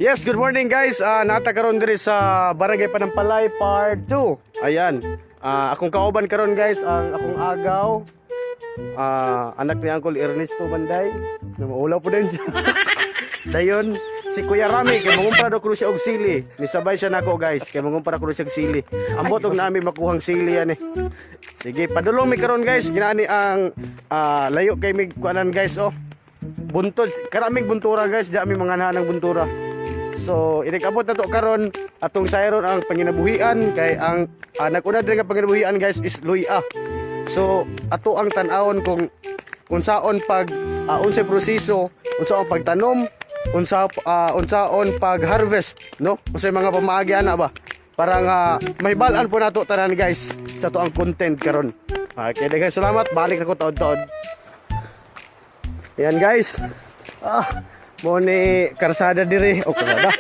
Yes, good morning guys. Nata karon diri sa Barangay Panampalay Part 2. Ayan. Akong kauban karon guys ang akong agaw. Anak ni Uncle Ernesto Banday. Namulaw po din siya. Dayon si Kuya Rami kay mangumpra do siya og sili. Nisabay siya nako guys kay mangumpra ko siya og sili. Ambot og nami makuhang sili ani. Sige, padulong mi karon guys. Ginaani ang layo kay mig kuanan guys oh. Buntod, karaming buntura guys, di ami mga nanang buntura. So, inikabot na to karon atong sayron ang panginabuhian kay ang nag-una diri nga panginabuhian guys is luya. So, ato ang tan-awon kung saon pag unsay proseso, unsa ang pagtanom, unsaon pag-harvest, no? Unsay mga pamaagi ana ba? Para nga mahibalan po nato tanan guys sa to ang content karon. Okay, daghang salamat. Balik na ko taod-taod. Yan guys. Mo ni karsada diri o karsada.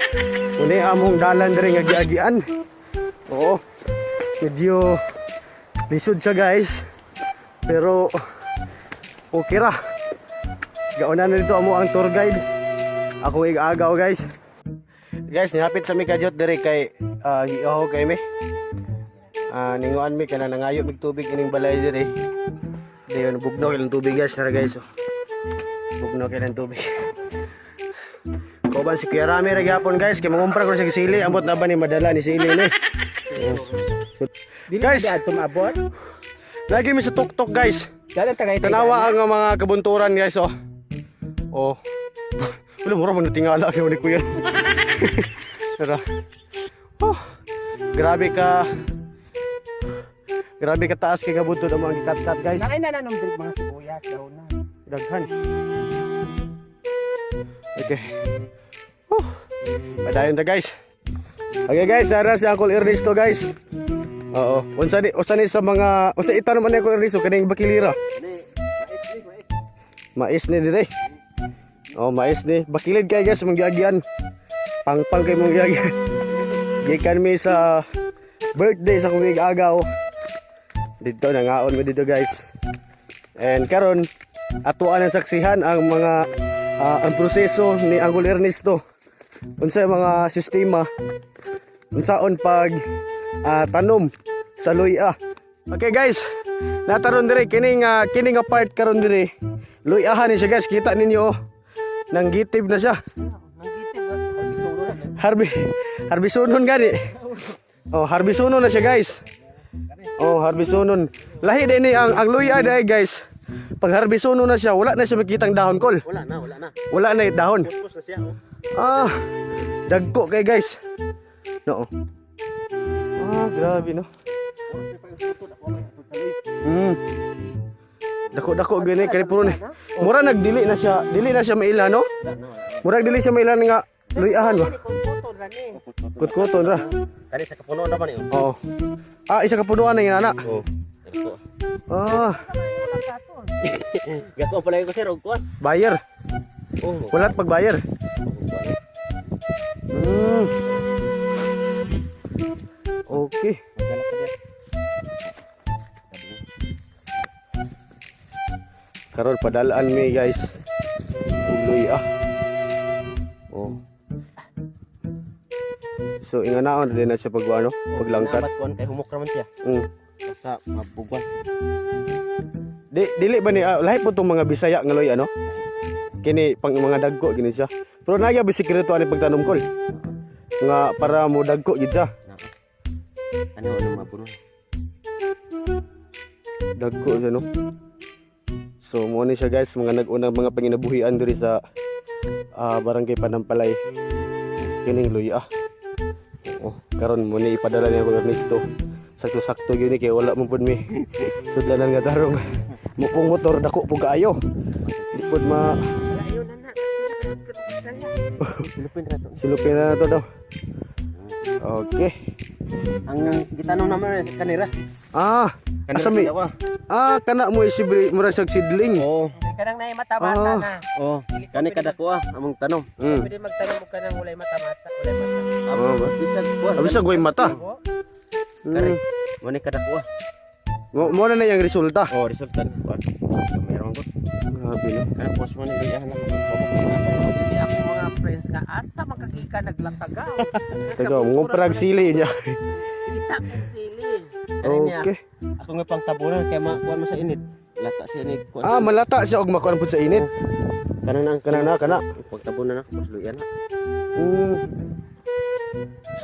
Mo ni among dalan diri nga giagian. Oo. Medyo lisod siya guys. Pero okay ra. Gauna na dito amo ang tour guide. Ako igagaw guys. Guys, nihapit sa mi kajot diri kay giaho kay mi. Ninguan mi kana nangayo mig tubig ining balay diri. Dayon bugno ilang tubig guys, tara guys. Bugno kay tubig. Kauban si Kuya Rami ra gyapon guys, kay mangumpra ko sa sili, ambot na ba ni madala ni sili ni. Guys, tumabot. lagi mi sa tuktok guys. Tagay Tanawa ang mga kabunturan guys oh. Oh. Wala mura mo natingala kay ni Kuya. Tara. Oh. Grabe ka. Grabe ka taas kay gabuntod ang mga gikat-kat guys. Nakay na nanong mga sibuyas daw na. Daghan. Okay. Padayon ta guys. Okay guys, ara si Uncle Ernesto guys. Oo. Unsa ni sa mga itanong man ni Uncle Ernesto kaning bakilira. Mais ni dire. Oh, mais ni. Bakilid kay guys mong giagian. Pangpang kay mong giagian. Gikan mi sa birthday sa kong agaw. Dito nangaon mi dito guys. And karon atuan ang saksihan ang mga ang proseso ni Uncle Ernesto. Unsay mga sistema unsaon pag tanom sa luya. Okay guys, nataron dire kining part karon dire. Luyahan ni siya guys, kita ninyo oh. Nanggitib na siya. Harbisunon gani. Oh, harbisunon na siya guys. Oh, harbisunon. Lahi din ni ang luya dai guys. Pag harbisuno na siya, wala na siya makitang dahon kol. Wala na. Wala na yung dahon. Puspos na siya oh. Dagko kay guys. No. Grabe no. Dako gani kay puro ni. Mura nagdili na siya maila no? Mura dili siya maila nga luyahan ba? Kutkuton ra. Kani sa kapunuan naman eh. Oo. Isa kapunuan na yan ana. Oo. Gato pala ko sir og kuan. Buyer. Oh. Wala pagbayar. Okay. Karon padalaan mi guys. Uloy Oh. So inganaon din na siya pagwano, paglangkat. Kuan kay humok raman siya. Sa mabugwan. Dili ba ni lahi po tong mga Bisaya nga loy ano? Kini pang mga dagko gini siya. Pero nagya bisikreto ani pagtanom kol. Nga para mo dagko gid siya. Ano mapuno? Dagko siya no. So mo ni siya guys, mga nag-unang mga panginabuhian diri sa Barangay Panampalay. Kining luya. Oh, karon mo ni ipadala niya ko Ernesto. Sakto-sakto yun kay wala mo pud mi sudlanan nga tarong mupong motor dako po kaayo di pud silupin na to daw. Okay, Ang gitanong naman kanira. Asa mi kana mo isibri mura sa sidling. Oo. Kanang nay mata-mata na. Oo. Kani kada ko among tanong. Pwede magtanong ka ng ulay mata-mata, ulay mata. Bisag kuan. Abisa goy mata. Kare. Mo ni kada ko. Mo na yung resulta. Oh, resulta kuan. Meron ko. Grabe no. Ano post mo ni liyahan ako. Ako mga friends nga asa makakika naglatagaw. Taga, ngumprag sili niya. Kita kong sili. Okay. Ako nga pang tabunan kaya makuha mo sa init. Lata siya ni kuan. Ah, malata siya og makuan pud sa init. Kanang Kana. pag tabunan ako mas luyan na.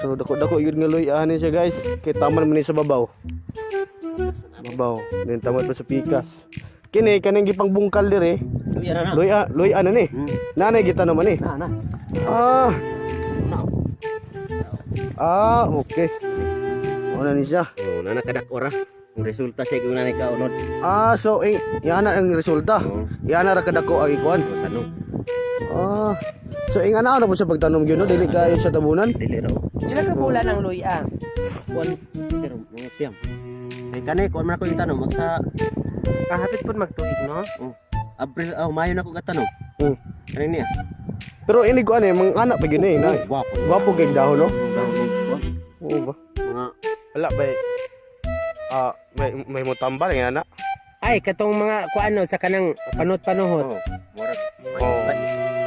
So dako yun nga luyahan niya siya guys. Kay taman man ni sa babaw. Babaw. Then taman pa sa pikas. Kini kanang gipang bungkal dire. Luyan na. Luyan na ni. Nanay kita naman ni. Na. Ah, Na. okay. Ano ni siya? Oh, nana kadak ora. Ang resulta siya kung nanay ka unod. So yan na ang resulta. Oo. Yan na ra kadako ang ikuan. Tanong. So ingana ano po sa pagtanom gyud no dili kayo sa tabunan. Dili raw. Ilang ka bulan ang luya? Kuan pero mga siyam. Kay kanay kuan man ako yung tanong magsa Kahapit po magtuig, no? April Mayo na ko gatanong. Hmm. Ano niya? Pero ini ko ano mga anak pa gyud eh na. Guwapo. Gwapo kay dahon no. Guwapo. Oo ba? Mga Wala ba? May mutambal nga na. Ay, katong mga kuano sa kanang panot-panuhot. murag.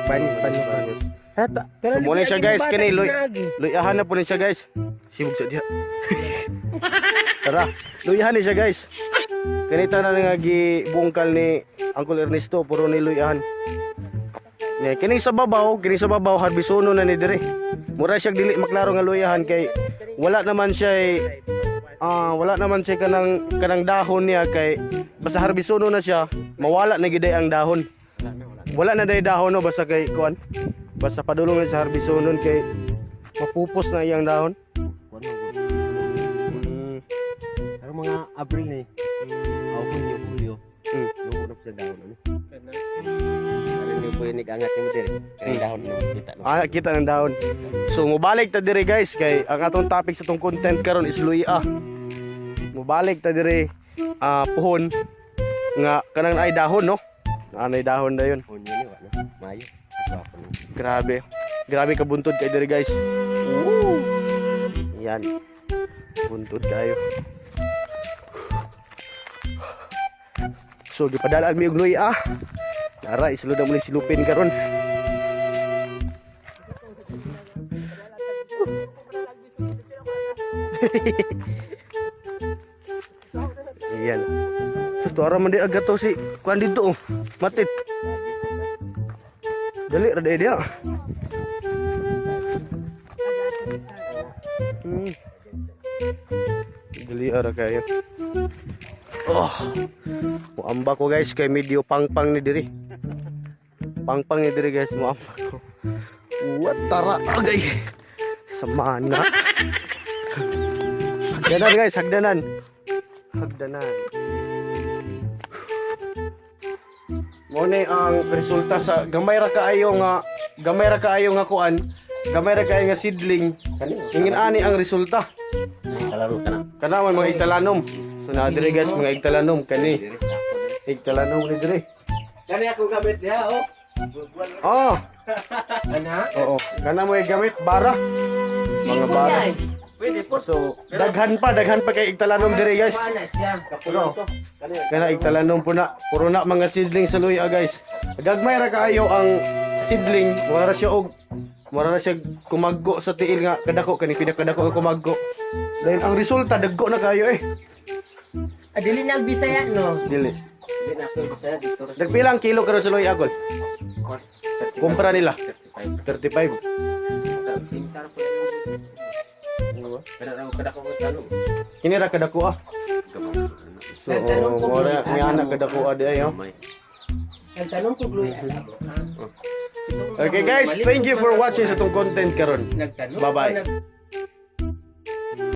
Panot-panuhot. So muna siya guys, kini luyahan na po ni siya guys. Sibog sa diha. Tara, luyahan ni siya guys. Kanita na nga gibungkal ni Uncle Ernesto puro ni luyahan. Nya kini sa babaw harbisono na ni dire. Mura siya dili maklaro nga luyahan kay wala naman siya kanang dahon niya kay basta harbisono na siya, mawala na giday ang dahon. Wala na day dahon no basta kay kuan. Basta padulong na sa harbisonon kay mapupos na iyang dahon. Pero mga April ni. Junyo, Julyo. Lumo na sa dahon ano. Ano niyo po yung angat ni mo dire. Kaya dahon no kita no. Kita ng dahon. So mubalik ta dire guys kay ang atong topic sa tong content karon is luya. Mubalik ta dire puhon nga kanang ay dahon no. Anay dahon dayon. Junyo ni wala. Mayo. Guwapo no. Grabe ka buntod kay dire guys. Yan. Buntod kayo. So gipadalaan mi og luya. Tara isulod na mo ni silupin karon. Ayan. Sus to ara man di aga to si kuan dito oh. Matit. Dali ra dia. Dali ara kayo. Muamba ko guys kay medyo pangpang ni diri. Pangpang ni diri guys muamba ko. What tara agay. Samana. Hagdanan guys, hagdanan. Mo ni ang resulta sa gamay ra kaayo nga kuan. Gamay ra kaayo nga seedling. Ingin ani ang resulta. Kalaro ka na. Kana man mga igtalanom. So na diri guys mga igtalanom kani. Igtalanom ni diri. Kani ako gamit niya oh. Oh, Ana? oo. Kana mo gamit bara. Mga bara. Pwede po. So daghan pa kay igtalanom diri guys. Kuana siya. Kapulo to. Kani. Kana igtalanom po na. Puro na mga seedling sa luya guys. Gagmay ra kaayo ang seedling. Wala ra siya kumaggo sa tiil nga kadako kani pinakadako ang kumaggo. Dahil ang resulta daggo na kayo eh. Dili na ang Bisaya, no? Dili. Hindi na ako saya dito. Nagpilang kilo karon sa luya agol? Kumpra nila 35. Pero raw kada ko tanong. Kini ra kadako ah. So wala may anak kadako di ayo. Ang tanong ko luya. Okay guys, thank you for watching sa tong content karon. Nagtanong. Bye-bye.